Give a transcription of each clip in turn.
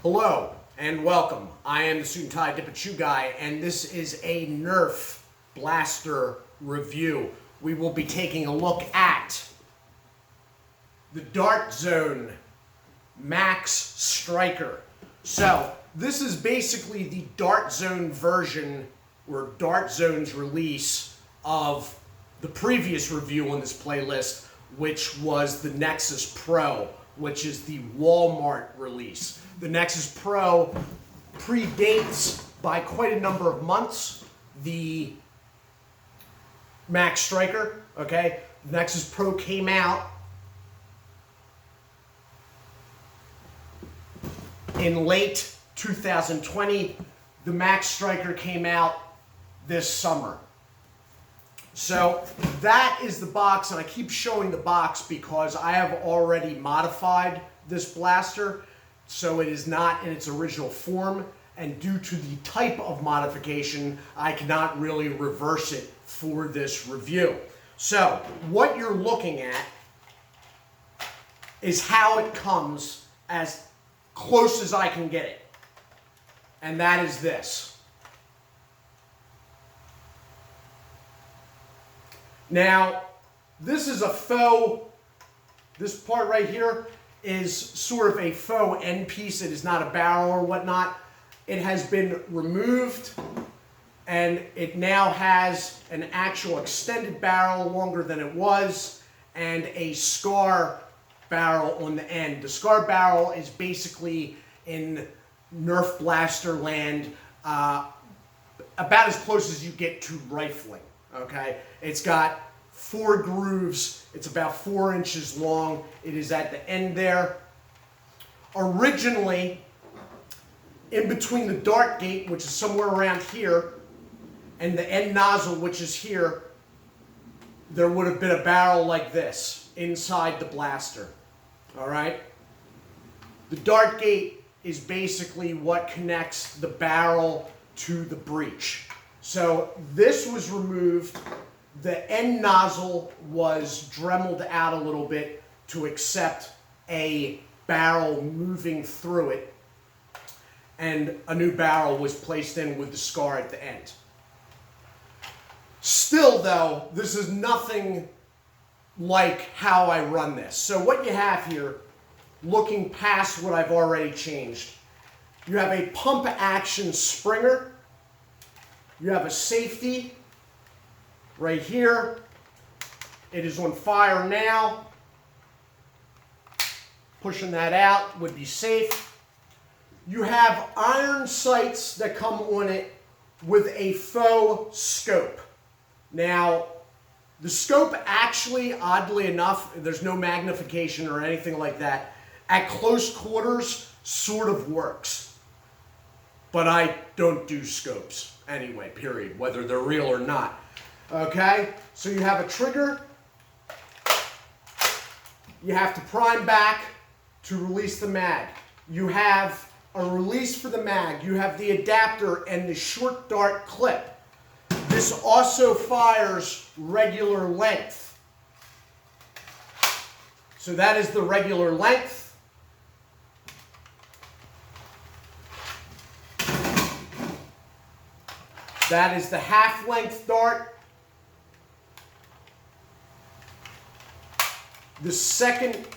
Hello and welcome. I am the Suit&Tie Dip&ChewGuy, and this is a Nerf blaster review. We will be taking a look at the Dart Zone Max Stryker. So this is basically the Dart Zone version, or Dart Zone's release of the previous review on this playlist, which was the Nexus Pro, which is the Walmart release. The Nexus Pro predates by quite a number of months the Max Stryker, okay? The Nexus Pro came out in late 2020. The Max Stryker came out this summer. So that is the box, and I keep showing the box because I have already modified this blaster, so it is not in its original form, and due to the type of modification, I cannot really reverse it for this review. So what you're looking at is how it comes, as close as I can get it, and that is this. Now, this is a faux, this part right here is sort of a faux end piece. It is not a barrel or whatnot. It has been removed, and it now has an actual extended barrel longer than it was, and a scar barrel on the end. The scar barrel is basically in Nerf blaster land, about as close as you get to rifling. Okay, it's got 4 grooves. It's about 4 inches long. It is at the end there. Originally, in between the dart gate, which is somewhere around here, and the end nozzle, which is here, there would have been a barrel like this inside the blaster. All right? The dart gate is basically what connects the barrel to the breech. So this was removed. The end nozzle was dremeled out a little bit to accept a barrel moving through it, and a new barrel was placed in with the scar at the end. Still though, this is nothing like how I run this. So what you have here, looking past what I've already changed, you have a pump action springer. You have a safety right here. It is on fire now. Pushing that out would be safe. You have iron sights that come on it with a faux scope. Now, the scope actually, oddly enough, there's no magnification or anything like that. At close quarters, sort of works. But I don't do scopes anyway, period, whether they're real or not. Okay, so you have a trigger. You have to prime back to release the mag. You have a release for the mag. You have the adapter and the short dart clip. This also fires regular length. So that is the regular length. That is the half-length dart. The second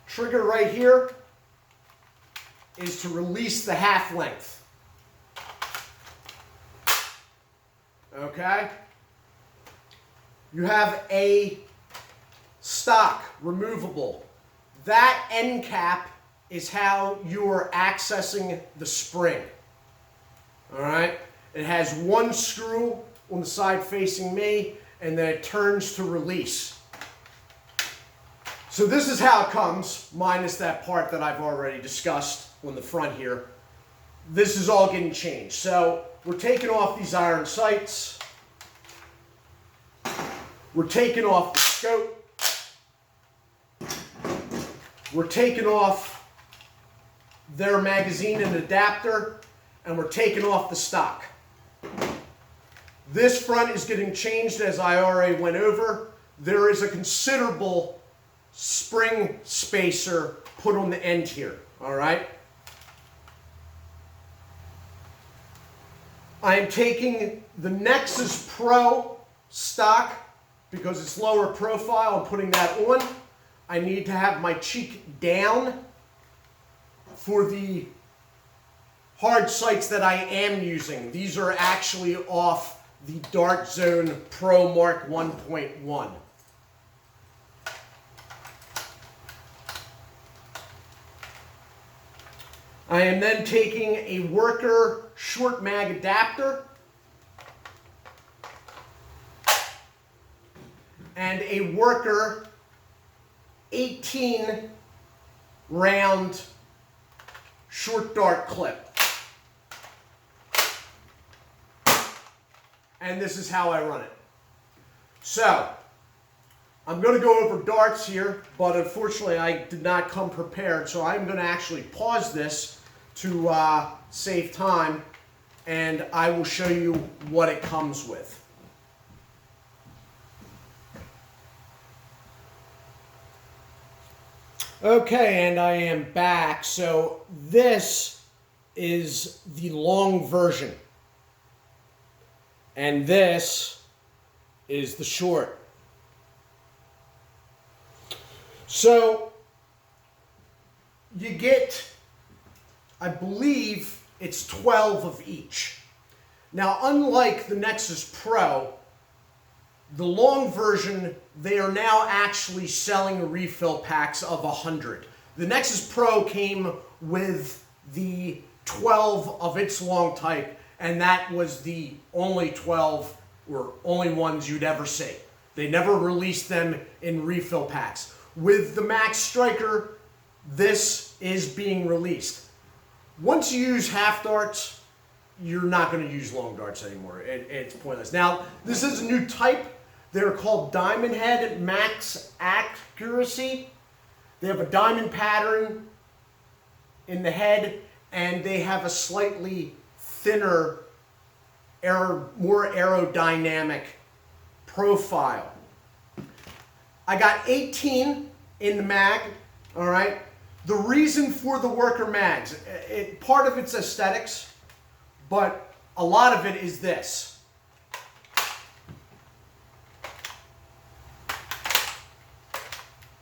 trigger right here is to release the half-length. Okay? You have a stock, removable. That end cap is how you are accessing the spring. All right? It has 1 screw on the side facing me, and then it turns to release. So this is how it comes, minus that part that I've already discussed on the front here. This is all getting changed. So we're taking off these iron sights. We're taking off the scope. We're taking off their magazine and adapter, and we're taking off the stock. This front is getting changed, as I already went over. There is a considerable spring spacer put on the end here, all right? I am taking the Nexus Pro stock because it's lower profile. I'm putting that on. I need to have my cheek down for the hard sights that I am using. These are actually off the Dart Zone Pro Mark 1.1. I am then taking a worker short mag adapter and a worker 18 round short dart clip. And this is how I run it. So, I'm going to go over darts here, but unfortunately I did not come prepared, so I'm going to actually pause this to save time, and I will show you what it comes with. Okay, and I am back. So this is the long version, and this is the short. So you get, I believe it's 12 of each. Now, unlike the Nexus Pro, the long version, they are now actually selling refill packs of 100. The Nexus Pro came with the 12 of its long type, and that was the only 12 or only ones you'd ever see. They never released them in refill packs. With the Max Stryker, this is being released. Once you use half darts, you're not going to use long darts anymore. It's pointless. Now, this is a new type. They're called Diamond Head Max Accuracy. They have a diamond pattern in the head, and they have a slightly thinner, more aerodynamic profile. I got 18 in the mag, all right? The reason for the worker mags, part of it's aesthetics, but a lot of it is this.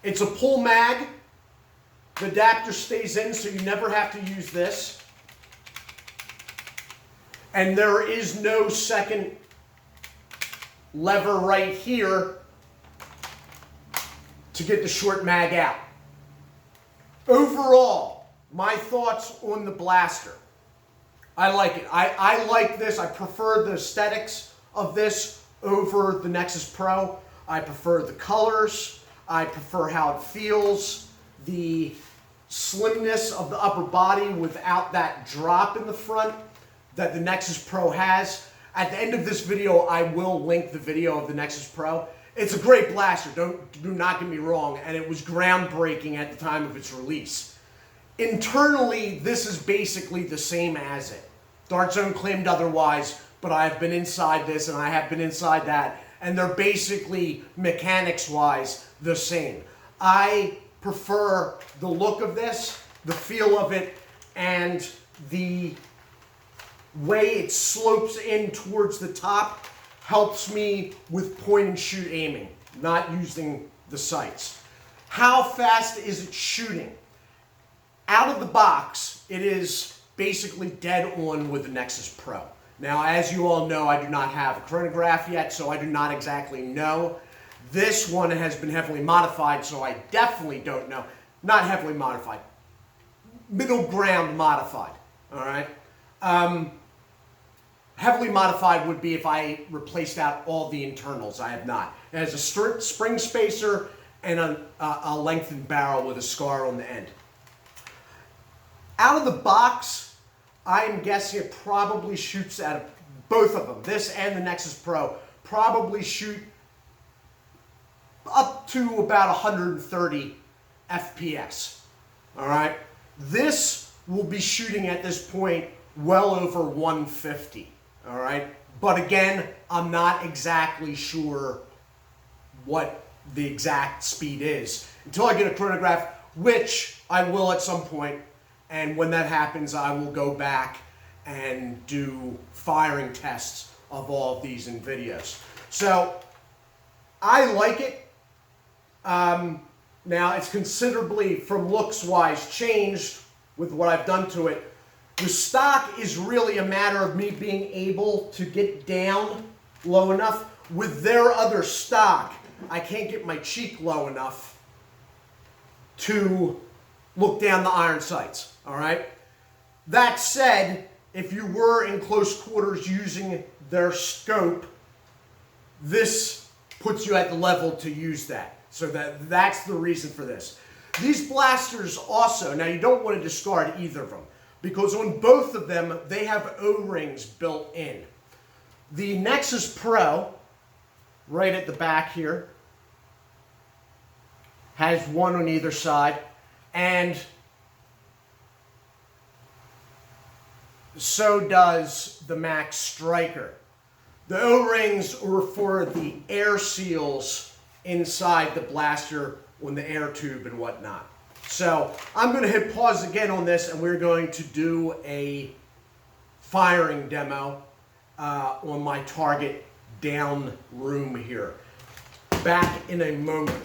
It's a pull mag. The adapter stays in, so you never have to use this. And there is no second lever right here to get the short mag out. Overall, my thoughts on the blaster. I like it. I like this. I prefer the aesthetics of this over the Nexus Pro. I prefer the colors. I prefer how it feels. The slimness of the upper body without that drop in the front that the Nexus Pro has. At the end of this video, I will link the video of the Nexus Pro. It's a great blaster, do not get me wrong, and it was groundbreaking at the time of its release. Internally, this is basically the same as it. Dart Zone claimed otherwise, but I've been inside this and I have been inside that, and they're basically, mechanics-wise, the same. I prefer the look of this, the feel of it, and the way it slopes in towards the top helps me with point and shoot aiming, not using the sights. How fast is it shooting? Out of the box, it is basically dead on with the Nexus Pro. Now, as you all know, I do not have a chronograph yet, so I do not exactly know. This one has been heavily modified, so I definitely don't know. Not heavily modified. Middle ground modified, all right? Heavily modified would be if I replaced out all the internals. I have not. It has a spring spacer and a lengthened barrel with a scar on the end. Out of the box, I am guessing it probably shoots at both of them. This and the Nexus Pro probably shoot up to about 130 FPS. All right? This will be shooting at this point well over 150. All right? But again, I'm not exactly sure what the exact speed is until I get a chronograph, which I will at some point. And when that happens, I will go back and do firing tests of all of these in videos. So I like it. Now it's considerably, from looks wise, changed with what I've done to it. The stock is really a matter of me being able to get down low enough. With their other stock, I can't get my cheek low enough to look down the iron sights, all right? That said, if you were in close quarters using their scope, this puts you at the level to use that. So that's the reason for this. These blasters also, now you don't want to discard either of them, because on both of them, they have O-rings built in. The Nexus Pro, right at the back here, has one on either side, and so does the Max Stryker. The O-rings are for the air seals inside the blaster on the air tube and whatnot. So I'm going to hit pause again on this, and we're going to do a firing demo on my target down room here. Back in a moment.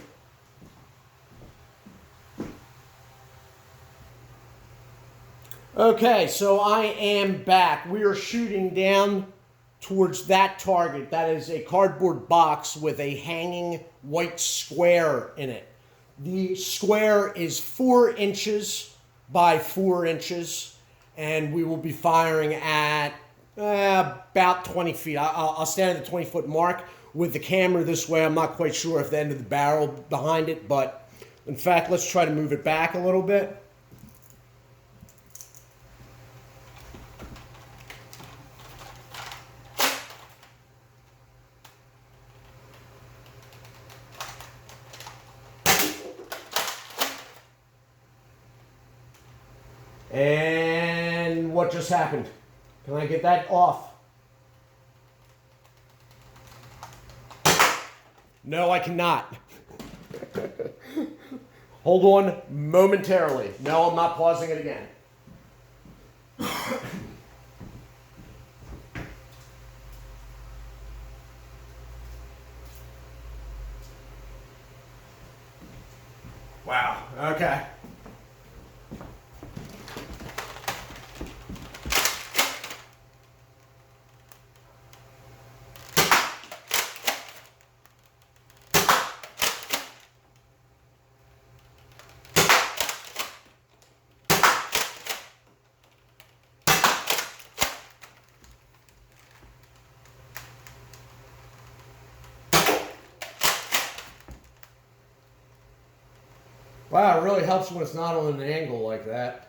Okay, so I am back. We are shooting down towards that target. That is a cardboard box with a hanging white square in it. The square is 4 inches by 4 inches, and we will be firing at about 20 feet. I'll stand at the 20-foot mark with the camera this way. I'm not quite sure if the end of the barrel behind it, but in fact, let's try to move it back a little bit. And what just happened? Can I get that off? No, I cannot. Hold on momentarily. No, I'm not pausing it again. Wow, okay. Wow, it really helps when it's not on an angle like that.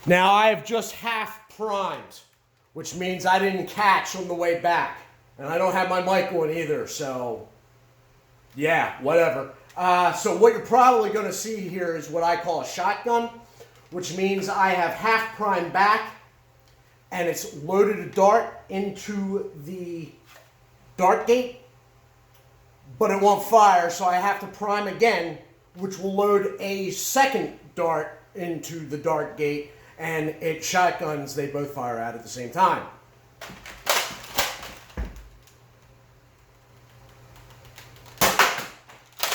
Now I have just half primed, which means I didn't catch on the way back. And I don't have my mic on either, so yeah, whatever. So what you're probably going to see here is what I call a shotgun, which means I have half primed back, and it's loaded a dart into the dart gate, but it won't fire, so I have to prime again, which will load a second dart into the dart gate, and it shotguns, they both fire out at the same time.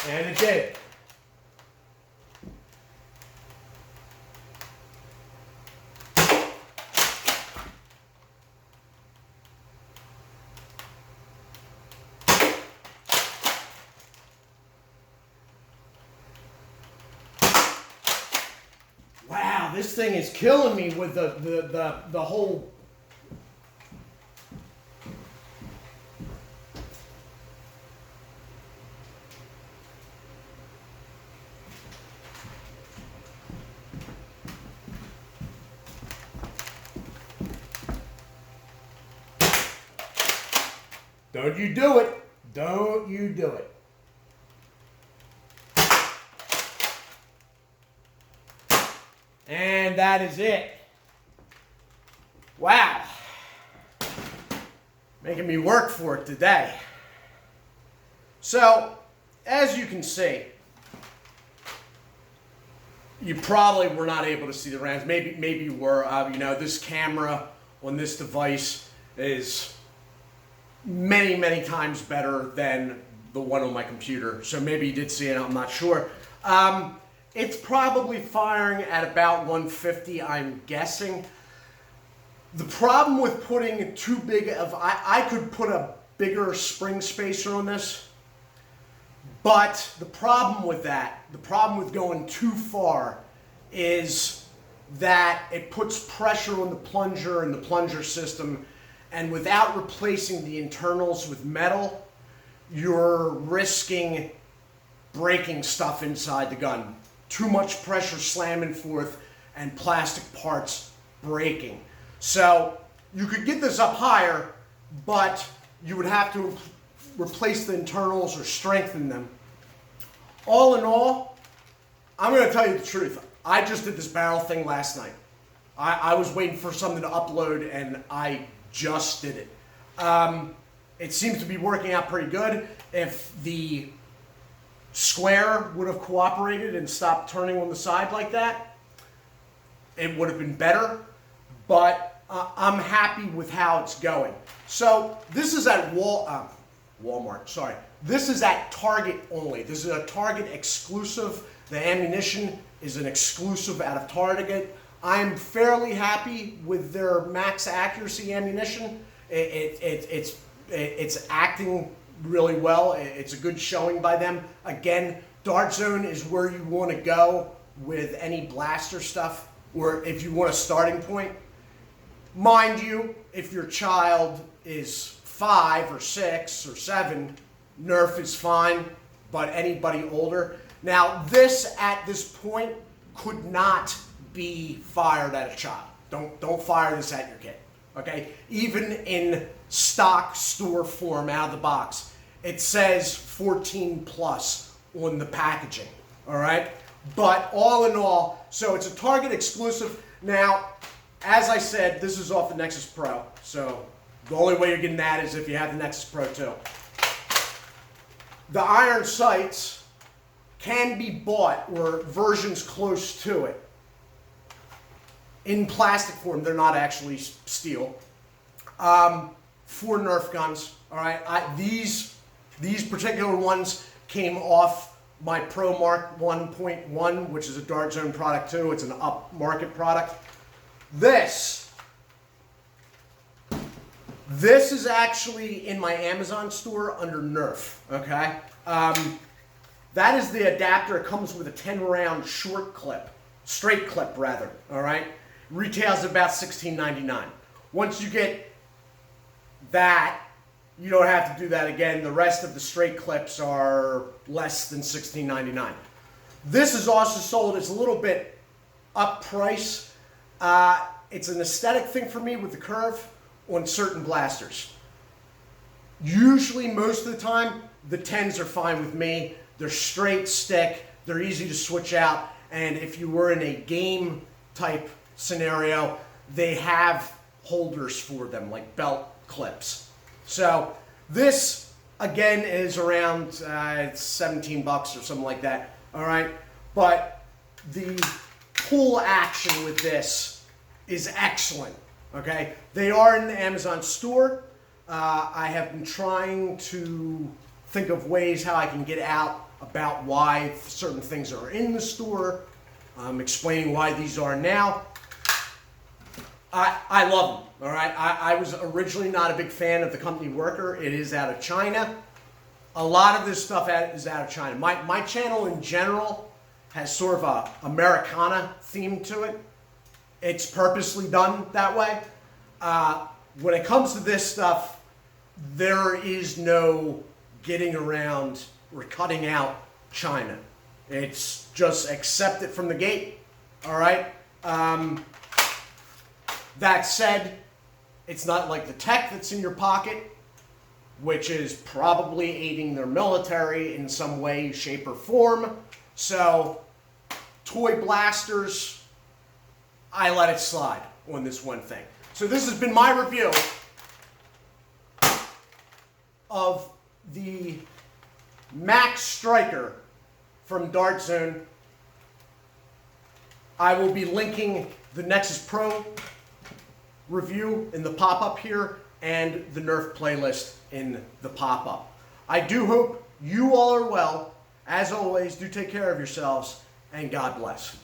And it did. Wow, this thing is killing me with the whole. Don't you do it. Don't you do it. And that is it. Wow. Making me work for it today. So, as you can see, you probably were not able to see the rounds. Maybe you were. You know, this camera on this device is many times better than the one on my computer. So maybe you did see it, I'm not sure. It's probably firing at about 150, I'm guessing. The problem with putting too big of, I could put a bigger spring spacer on this, but the problem with that, the problem with going too far is that it puts pressure on the plunger and the plunger system, and without replacing the internals with metal, you're risking breaking stuff inside the gun. Too much pressure slamming forth and plastic parts breaking. So you could get this up higher, but you would have to replace the internals or strengthen them. All in all, I'm going to tell you the truth. I just did this barrel thing last night. I was waiting for something to upload, and I just did it. It seems to be working out pretty good. If the square would have cooperated and stopped turning on the side like that, it would have been better, but I'm happy with how it's going. So this is at Walmart, sorry. This is at Target only. This is a Target exclusive. The ammunition is an exclusive out of Target. I'm fairly happy with their max accuracy ammunition. It's acting really well. It's a good showing by them. Again, Dart Zone is where you want to go with any blaster stuff, or if you want a starting point. Mind you, if your child is 5 or 6 or 7, Nerf is fine, but anybody older. Now, this at this point could not be fired at a child. Don't fire this at your kid. Okay? Even in stock store form out of the box, it says 14 plus on the packaging. All right? But all in all, so it's a Target exclusive. Now, as I said, this is off the Nexus Pro. So the only way you're getting that is if you have the Nexus Pro 2. The iron sights can be bought, or versions close to it, in plastic form. They're not actually steel. For Nerf guns. All right, these particular ones came off my Pro Mark 1.1, which is a Dart Zone product too. It's an upmarket product. This is actually in my Amazon store under Nerf. Okay, that is the adapter. It comes with a 10-round short clip, straight clip rather. All right, retails about $16.99. Once you get that, you don't have to do that again. The rest of the straight clips are less than $16.99. This is also sold. It's a little bit up price. It's an aesthetic thing for me with the curve on certain blasters. Usually, most of the time, the 10s are fine with me. They're straight stick. They're easy to switch out. And if you were in a game type scenario, they have holders for them, like belt clips. So this, again, is around 17 bucks or something like that. All right. But the pull action with this is excellent. Okay. They are in the Amazon store. I have been trying to think of ways how I can get out about why certain things are in the store. Explaining why these are now. I love them, all right? I was originally not a big fan of the company Worker. It is out of China. A lot of this stuff is out of China. My channel in general has sort of a Americana theme to it. It's purposely done that way. When it comes to this stuff, there is no getting around or cutting out China. It's just accept it from the gate, all right? That said, it's not like the tech that's in your pocket, which is probably aiding their military in some way, shape, or form. So, toy blasters, I let it slide on this one thing. So this has been my review of the Max Stryker from Dart Zone. I will be linking the Nexus Pro review in the pop-up here and the Nerf playlist in the pop-up. I do hope you all are well. As always, do take care of yourselves, and God bless.